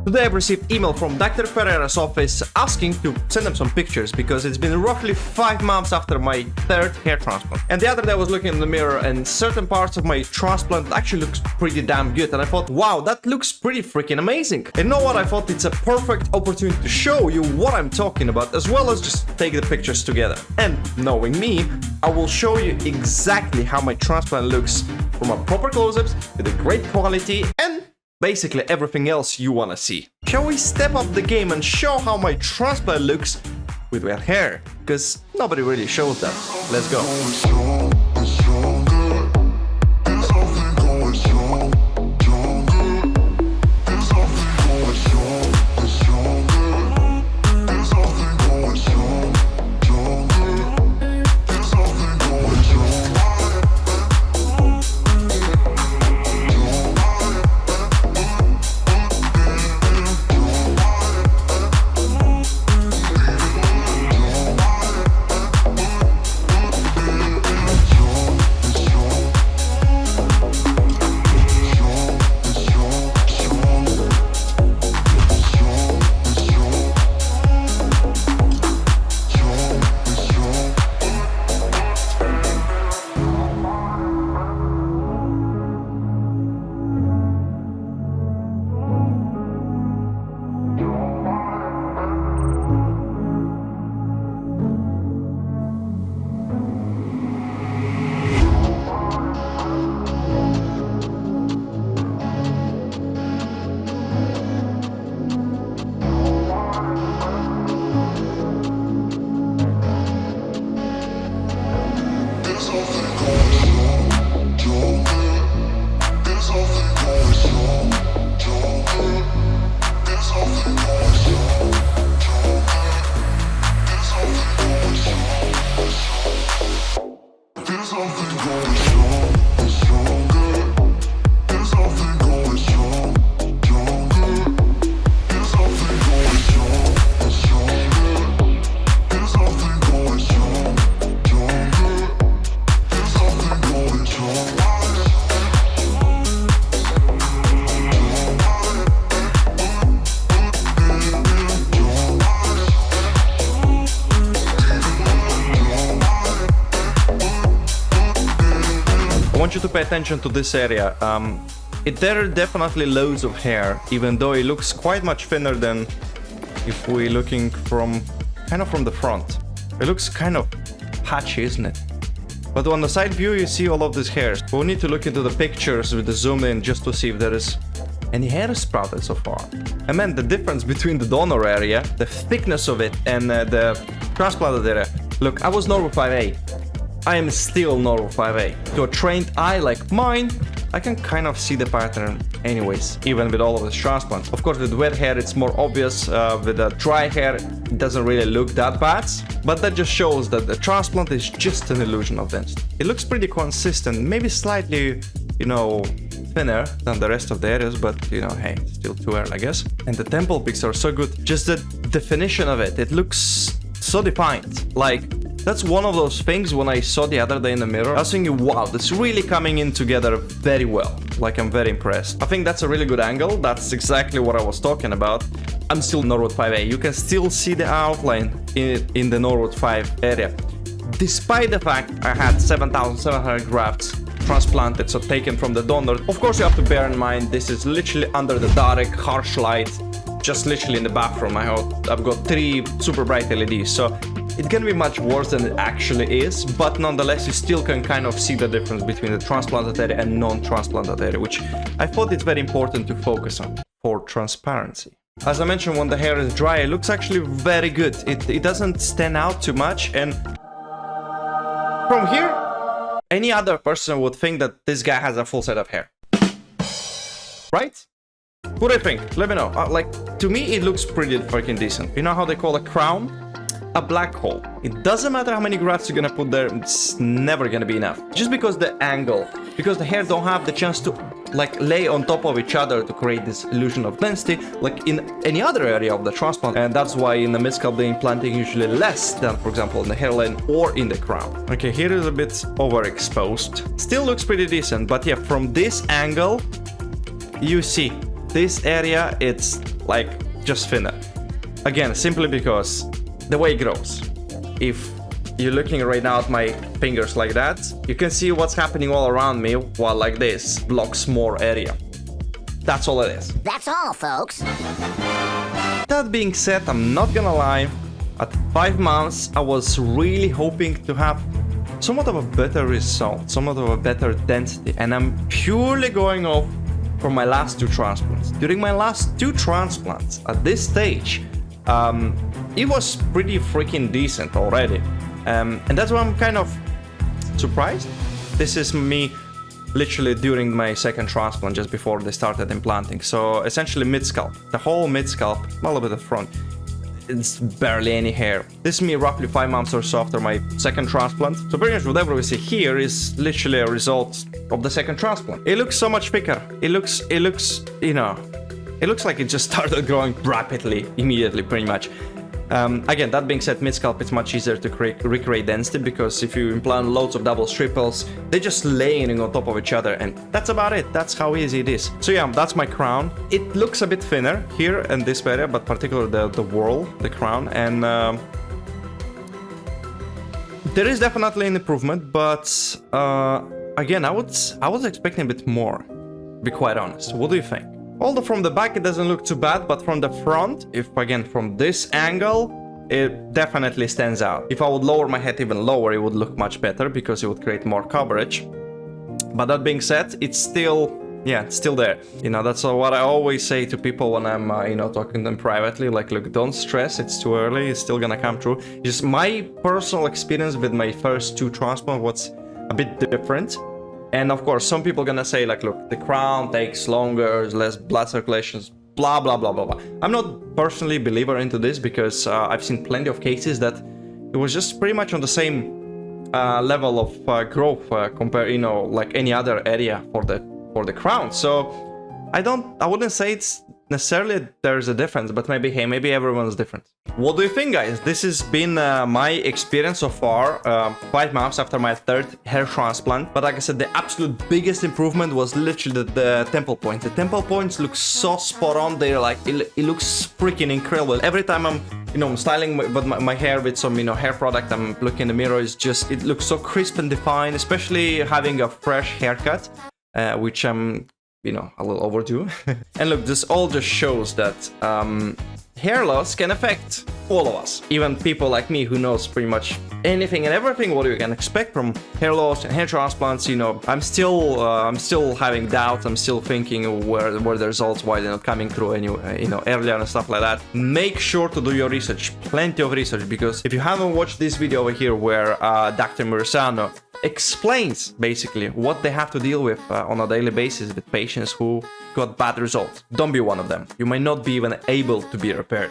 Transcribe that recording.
Today I've received email from Dr. Ferreira's office asking to send them some pictures because it's been roughly 5 months after my 3rd hair transplant. And the other day I was looking in the mirror and certain parts of my transplant actually looks pretty damn good, and I thought, wow, that looks pretty freaking amazing. And you know what? I thought it's a perfect opportunity to show you what I'm talking about, as well as just take the pictures together. And knowing me, I will show you exactly how my transplant looks from a proper close-ups with a great quality and basically everything else you wanna see. Shall we step up the game and show how my transplant looks with wet hair? Because nobody really shows that. Let's go. I want you to pay attention to this area. There are definitely loads of hair, even though it looks quite much thinner than if we're looking from the front. It looks kind of patchy, isn't it? But on the side view you see all of these hairs. We'll need to look into the pictures with the zoom in just to see if there is any hair sprouted so far. And man, the difference between the donor area, the thickness of it, and the transplanted area. Look, I was normal 5A. I am still normal 5A. To a trained eye like mine, I can kind of see the pattern anyways, even with all of the transplants. Of course, with wet hair it's more obvious. With the dry hair it doesn't really look that bad, but that just shows that the transplant is just an illusion of density. It looks pretty consistent, maybe slightly, thinner than the rest of the areas, but hey, still too early, I guess. And the temple pics are so good. Just the definition of it looks so defined. Like, that's one of those things when I saw the other day in the mirror, I was thinking, wow, that's really coming in together very well. Like, I'm very impressed. I think that's a really good angle. That's exactly what I was talking about. I'm still Norwood 5A. You can still see the outline in the Norwood 5 area. Despite the fact I had 7,700 grafts transplanted, so taken from the donor. Of course, you have to bear in mind, this is literally under the dark, harsh light, just literally in the bathroom. I've got 3 super bright LEDs, so it can be much worse than it actually is, but nonetheless you still can kind of see the difference between the transplanted area and non-transplanted area, which I thought it's very important to focus on for transparency. As I mentioned, when the hair is dry, it looks actually very good. It doesn't stand out too much, and from here, any other person would think that this guy has a full set of hair. Right? What do you think? Let me know. To me, it looks pretty freaking decent. You know how they call a crown? A black hole. It doesn't matter how many grafts you're gonna put there, it's never gonna be enough. Just because the angle, because the hair don't have the chance to lay on top of each other to create this illusion of density like in any other area of the transplant. And that's why in the mid-scalp the implanting usually less than, for example, in the hairline or in the crown. Okay, here is a bit overexposed. Still looks pretty decent, but yeah, from this angle you see this area, it's like just thinner. Again, simply because the way it grows. If you're looking right now at my fingers like that, you can see what's happening all around me, while like this blocks more area. That's all it is. That's all, folks. That being said, I'm not gonna lie, at 5 months, I was really hoping to have somewhat of a better result, somewhat of a better density, and I'm purely going off from my last 2 transplants. During my last 2 transplants, at this stage, it was pretty freaking decent already. And that's why I'm kind of surprised. This is me literally during my second transplant, just before they started implanting. So essentially mid-scalp, the whole mid-scalp, a little bit of front. It's barely any hair. This is me roughly 5 months or so after my second transplant. So pretty much whatever we see here is literally a result of the second transplant. It looks so much thicker. It looks, you know, it looks like it just started growing rapidly, immediately, pretty much. Again, that being said, mid-scalp it's much easier to recreate density, because if you implant loads of doubles, triples, they're just layering on top of each other, and that's about it. That's how easy it is. So yeah, that's my crown. It looks a bit thinner here in this area, but particularly the whorl, the crown, and there is definitely an improvement, but again, I was expecting a bit more, to be quite honest. What do you think? Although from the back it doesn't look too bad, but from the front, if again from this angle, it definitely stands out. If I would lower my head even lower, it would look much better, because it would create more coverage. But that being said, it's still, yeah, it's still there. You know, that's what I always say to people when I'm, you know, talking to them privately. Like, look, don't stress, it's too early, it's still gonna come true. Just my personal experience with my first 2 transplants was a bit different. And of course, some people are gonna say like, look, the crown takes longer, there's less blood circulations, blah, blah, blah, blah, blah. I'm not personally a believer into this, because I've seen plenty of cases that it was just pretty much on the same level of growth compared, you know, like any other area for the crown. So I wouldn't say it's necessarily there's a difference, but maybe, hey, maybe everyone's different. What do you think, guys? This has been my experience so far, 5 months after my 3rd hair transplant. But like I said, the absolute biggest improvement was literally the temple points. The temple points look so spot on. They're like, it looks freaking incredible. Every time I'm, you know, I'm styling my hair with some, you know, hair product, I'm looking in the mirror, it's just, it looks so crisp and defined, especially having a fresh haircut, which I'm, you know, a little overdue. And look, this all just shows that hair loss can affect all of us. Even people like me who knows pretty much anything and everything what you can expect from hair loss and hair transplants. You know, I'm still having doubts. I'm still thinking where the results, why they're not coming through any, you know, earlier and stuff like that. Make sure to do your research, plenty of research, because if you haven't watched this video over here where Dr. Murisano explains basically what they have to deal with on a daily basis with patients who got bad results, don't be one of them. You might not be even able to be repaired.